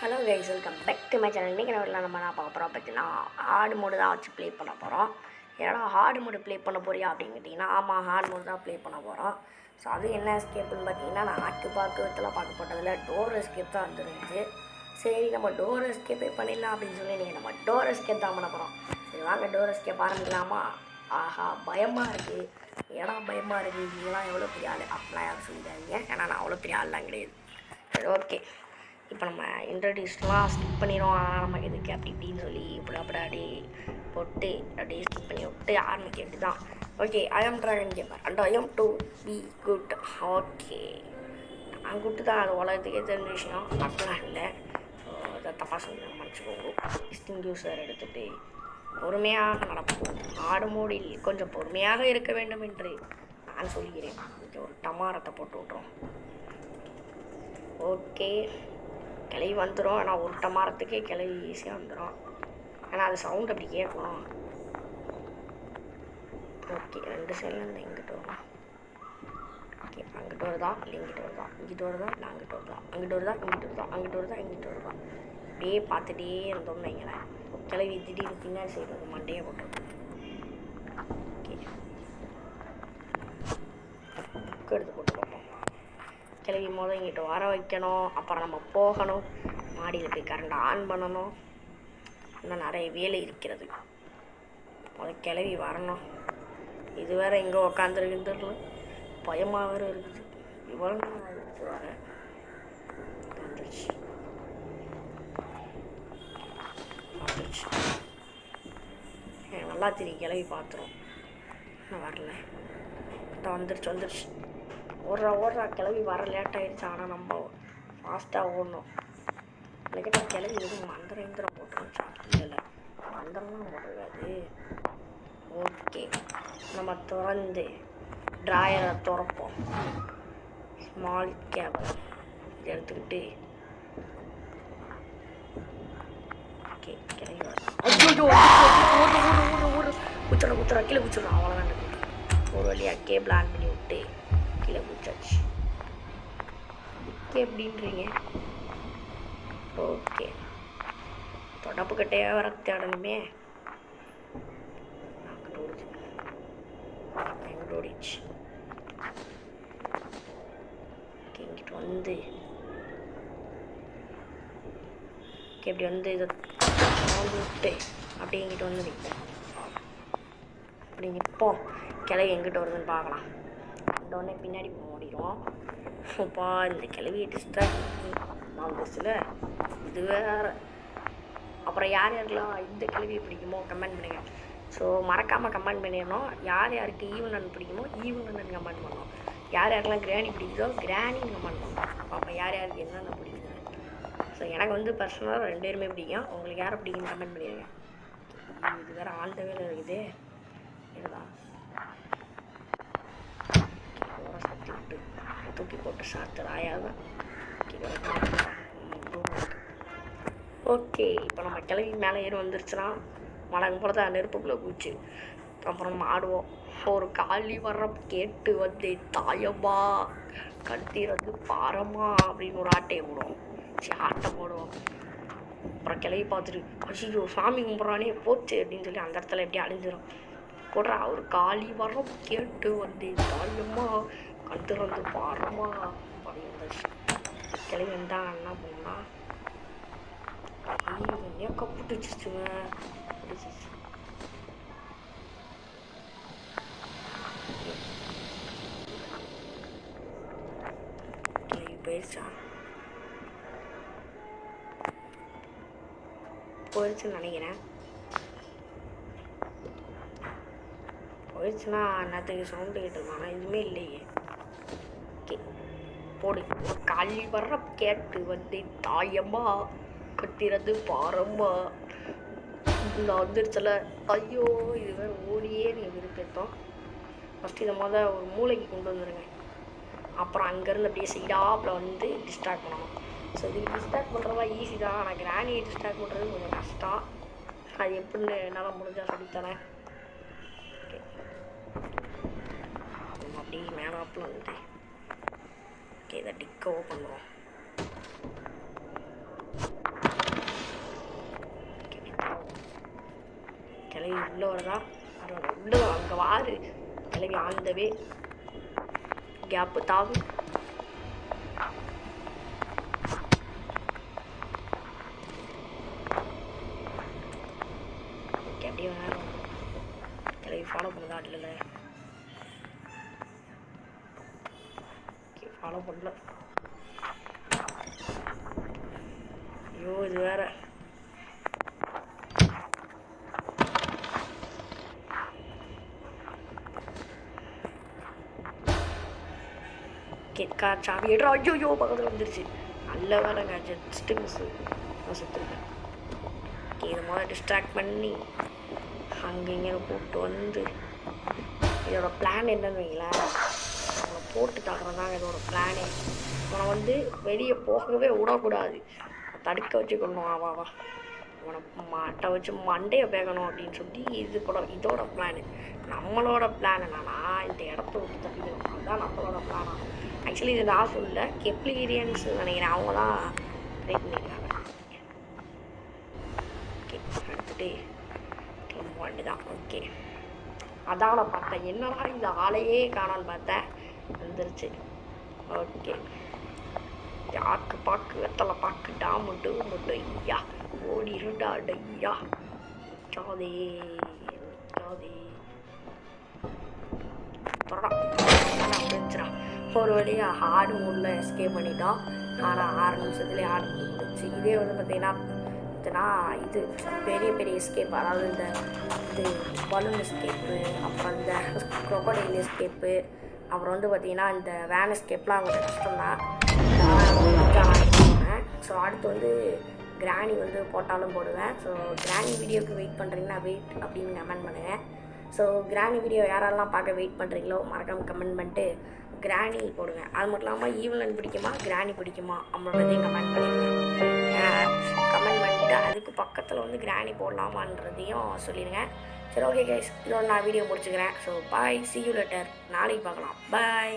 Hello guys, welcome back to my channel. இன்றைக்கி நம்ம நான் பார்க்க போகிறோம் பார்த்தீங்கன்னா ஹார்டு மோடு தான் வச்சு ப்ளே பண்ண போகிறோம். ஏன்னா ஹார்டு மோடு ப்ளே பண்ண போறியா அப்படின்னு கேட்டிங்கன்னா, ஆமாம், ஹார்டு மோடு தான் ப்ளே பண்ண போகிறோம். ஸோ அது என்ன எஸ்கேப்புன்னு பார்த்தீங்கன்னா, நான் பார்க்கப்பட்டதில் டோர் எஸ்கேப் தான் வந்துருந்துச்சு. சரி, நம்ம டோர் எஸ்கேப்பே பண்ணிடலாம் அப்படின்னு சொல்லி நீங்கள் நம்ம டோர் எஸ்கேப் தான் பண்ண போகிறோம். சரி வாங்க, டோர் எஸ்கேப் ஆரம்பிக்கலாமா? ஆஹா, பயமாக இருக்குது, இடம் பயமாக இருக்குது. நீங்களாம் எவ்வளோ பெரிய ஆள் அப்படிலாம் யாரும் சொல்லிடாதீங்க, ஏன்னா நான் அவ்வளோ பெரிய ஆள்லாம் கிடையாது. சரி, ஓகே. இப்போ நம்ம இன்ட்ரடியூஸ்லாம் ஸ்கிப் பண்ணிடுவோம். ஆனால் நமக்கு எதுக்கு அப்படி இப்படின்னு சொல்லி அப்படி போட்டு அப்படியே ஸ்கிப் பண்ணி விட்டு ஆரம்பிக்க வேண்டி தான். Okay, I am dragon gamer and I am to be good. Okay, நான் குட்டு தான், அது உலகத்துக்கே தெரிஞ்ச விஷயம், அப்படிலாம் இல்லை. ஸோ அதை தப்பாக சொல்லி மன்னிச்சுக்கோங்க. எக்ஸ்டிங்யூசர் எடுத்துகிட்டு பொறுமையாக நடப்போம். ஆடு மோடில் கொஞ்சம் பொறுமையாக இருக்க வேண்டும் என்று நான் சொல்கிறேன். கொஞ்சம் ஒரு டமாரத்தை போட்டு விட்றோம். ஓகே, கிளவி வந்துடும். ஆனால் ஒரு டமாரத்துக்கே கிளவி ஈஸியாக வந்துடும். ஆனால் அது சவுண்ட் அப்படி கேட்கணும். ஓகே, ரெண்டு சைட்லேருந்து இங்கிட்டு வரும். ஓகே, அங்கிட்டு வருதா இல்லை இங்கிட்டு வருதா, இங்கிட்டு வருதா இல்லை அங்கிட்டு வருதா, அங்கிட்டு வருதா இங்கிட்டு வருதா, அங்கிட்டு வருதா இங்கிட்டு வருதா, அப்படியே பார்த்துட்டே இருந்தோம்னு வைங்களேன். கிளவி திடீர்னு பின்னாடி செய்கிறது மண்டையே போட்டுருக்கும். ஓகே, புக்கு எடுத்து போட்டு பார்ப்போம். கிளவி மொதல் இங்கிட்ட வர வைக்கணும். அப்புறம் நம்ம போகணும், மாடியில் போய் கரண்ட் ஆன் பண்ணணும். இன்னும் நிறைய வேலை இருக்கிறது. முதல் கிளவி வரணும். இது வேறு எங்கே உக்காந்துருக்குன்னு தெரியல, பயமாக வேறு இருக்குது. இவ்வளோ நேரம் ஆகிடுச்சு வேறு. வந்துடுச்சு வந்துடுச்சு. நல்லா தெரியும், கிளவி பார்த்துரும். இன்னும் வரல, வந்துடுச்சு. ஓடுறா கிளவி வர லேட் ஆகிடுச்சு. ஆனால் நம்ம ஃபாஸ்ட்டாக ஓடணும். அதுக்கிட்ட கிளவி எதுவும் மந்திரம் போட்டுருந்துச்சா? இல்லை, மந்திரம்லாம் போட்டுருக்காது. ஓகே, நம்ம திறந்து ட்ராயரை திறப்போம். ஸ்மால் கேப் இதை எடுத்துக்கிட்டு ஓகே, கிளவி குச்சிடா கீழே குச்சிடணும். அவ்வளோதான், ஒரு வழியாக கேபிள் ஆன் பண்ணி விட்டு கீழே குச்சாச்சு. எப்படின்றீங்க? ஓகே, தொடப்பு கட்டையே வர தேடணுமே. எங்கிட்ட ஓடிச்சு. ஓகே, இங்கிட்ட வந்து இப்படி வந்து இதை விட்டு அப்படியே இங்கிட்ட வந்து நிற்போம். அப்படி நிற்போம். கிளவி எங்கிட்ட வருதுன்னு பார்க்கலாம். உடனே பின்னாடி ஓடிடும். அப்பா, இந்த கிளவியை டிஸ்ட்ராக்ட் பஸ்ஸில் இது வேறு. அப்புறம் யாருக்கெல்லாம் இந்த கிளவியை பிடிக்குமோ கமெண்ட் பண்ணுங்க. ஸோ மறக்காமல் கமெண்ட் பண்ணிடணும். யாருக்கு ஈவன் பிடிக்குமோ ஈவன் கமெண்ட் பண்ணணும். யாருக்கெல்லாம் கிராணி பிடிக்குதோ கிராணின்னு கமெண்ட் பண்ணணும். அப்போ யாருக்கு என்னென்ன பிடிக்குது. ஸோ எனக்கு வந்து பர்சனலாக 2 பேருமே பிடிக்கும். உங்களுக்கு யாரை பிடிக்குன்னு கமெண்ட் பண்ணிடுங்க. இது வேறு ஆழ்ந்த வேலை இருக்குது. இதுதான் தூக்கி போட்டு சாத்துற ஆயாதான். ஓகே, இப்போ நம்ம கிளவி மேலே ஏறி வந்துருச்சுன்னா மழங்கு போல தான் நெருப்புக்குள்ளே குச்சி அப்புறம் நம்ம ஆடுவோம். ஒரு காலி வர்ற கேட்டு வந்து தாயம்மா கடுத்திறது பாரம்மா அப்படின்னு ஒரு ஆட்டையை போடுவோம். சரி, ஆட்டை போடுவோம். அப்புறம் கிளவி பார்த்துட்டு ஐயோ சாமி கும்பிட்றானே போச்சு அப்படின்னு சொல்லி அந்த இடத்துல எப்படி அழிஞ்சிடும். போடுறா, ஒரு காலி வர்ற கேட்டு வந்து தாயம்மா கடுத்துறது பாரம்மா அப்படின்னு வந்துச்சு. கிளவி வந்தால் என்ன பண்ணா, ஐயோ கப்புட்டு வச்சுச்சுங்க. போயிடுச்சுன்னு நினைக்கிறேன். போயிடுச்சுன்னா என்னத்துக்கு சவுண்டு கேட்டுருக்கானா? எதுவுமே இல்லையே. ஓகே, போடு. காலி வர்ற கேட்டு வந்து தாயம்மா கட்டிறது பாரம்மா இந்த வந்துருச்சுல. ஐயோ, இது வேறு ஓடியே நீங்கள் விருப்பத்தோம். ஃபஸ்ட்டு இதை ஒரு மூளைக்கு கொண்டு வந்துடுங்க. அப்புறம் அங்கேருந்து அப்படியே சைடாப்பில் வந்து டிஸ்ட்ராக்ட் பண்ணணும். ஸோ இதுக்கு டிஸ்ட்ராக்ட் பண்ணுறதா ஈஸி தான். ஆனால் கிராணியை டிஸ்ட்ராக்ட் பண்ணுறது கொஞ்சம் கஷ்டம். அது எப்படின்னு என்னால் முடிஞ்சால் சொல்லித்தரேன். ஓகே, அப்படியே மேலாப்பில் வந்து ஓகே இதை டிக்க ஓப்பன் பண்ணுவோம். உள்ளே வரதா அதோட உள்ளே அங்கே வாரு கிளவி ஆழ்ந்தவே கேப்பு தாவு ஓகே அப்படியே வேணாலும் கிளவி ஃபாலோ பண்ணுதா இல்லை ஓகே ஃபாலோ பண்ணல ஐயோ இது வேற கேட்கா சாவி எடுறா ஐயோ பக்கத்தில் வந்துருச்சு நல்ல வேலைங்க ஜஸ்ட்டு மிஸ்ஸு நான் சுற்றுருக்கேன் ஓகே இதை முதல்ல டிஸ்ட்ராக்ட் பண்ணி அங்கே இங்கே கூப்பிட்டு வந்து இதோட பிளான் என்னன்னு வைங்களேன் அவனை போட்டு தடுறதாங்க இதோட பிளானே அவனை வந்து வெளியே போகவே விடக்கூடாது தடுக்க வச்சுக்கணும் வா அவனை மாட்டை வச்சு மண்டையை பேக்கணும் அப்படின்னு சொல்லி இதோட பிளானு நம்மளோட பிளான் என்னன்னா இந்த இடத்த விட்டு தப்பிக்கணும் அதுதான் நம்மளோட பிளானா ஆக்சுவலி இது நான் சொல்லல கெப்ளீரியன்ஸ் நினைக்கிறேன் அவங்க தான் ட்ரை பண்ணிக்கிறாங்க ஓகே எடுத்துகிட்டு திரும்ப வேண்டிதான் ஓகே அதான் நான் பார்த்தேன் என்னடா இந்த ஆளையே காணான்னு பார்த்தேன் வந்துருச்சு ஓகே ஆக்கு பாக்கு வெத்தலை பாக்கு டாமுட்டு முட்டு ஐயா ஓடி இருண்டா ஐயா நிற்காதே தொடடா ஒரு வழியாக ஆடு மூடில் எஸ்கேப் பண்ணிட்டோம் ஆனால் 6 நிமிஷத்துலேயே ஆடு முடிச்சு இதே வந்து பார்த்தீங்கன்னா இது பெரிய பெரிய எஸ்கேப் அதாவது இந்த இது பலூன் எஸ்கேப்பு அப்புறம் இந்த க்ரொக்கடைல் எஸ்கேப்பு அப்புறம் வந்து பார்த்திங்கன்னா இந்த வேன் எஸ்கேப்லாம் கொஞ்சம் கஷ்டம்தான் ஸோ அடுத்து வந்து கிராணி வந்து போட்டாலும் போடுவேன் ஸோ கிராணி வீடியோவுக்கு வெயிட் பண்ணுறீங்கன்னா வெயிட் அப்படின்னு கமெண்ட் பண்ணுங்கள் ஸோ கிராணி வீடியோ யாரெல்லாம் பார்க்க வெயிட் பண்ணுறீங்களோ மறக்காமல் கமெண்ட் பண்ணிட்டு கிராணி போடுவேன் அது மட்டும் இல்லாமல் ஈவலன் பிடிக்குமா கிராணி பிடிக்குமா அப்படின்றதையும் கமெண்ட் பண்ணிடுவேன் கமெண்ட் பண்ணிவிட்டு அதுக்கு பக்கத்தில் வந்து கிராணி போடலாமான்றதையும் சொல்லிடுங்க சரி ஓகே கைஸ் இதோட நான் வீடியோ முடிச்சுக்கிறேன் so bye see you later நாளைக்கு பார்க்கலாம் பாய்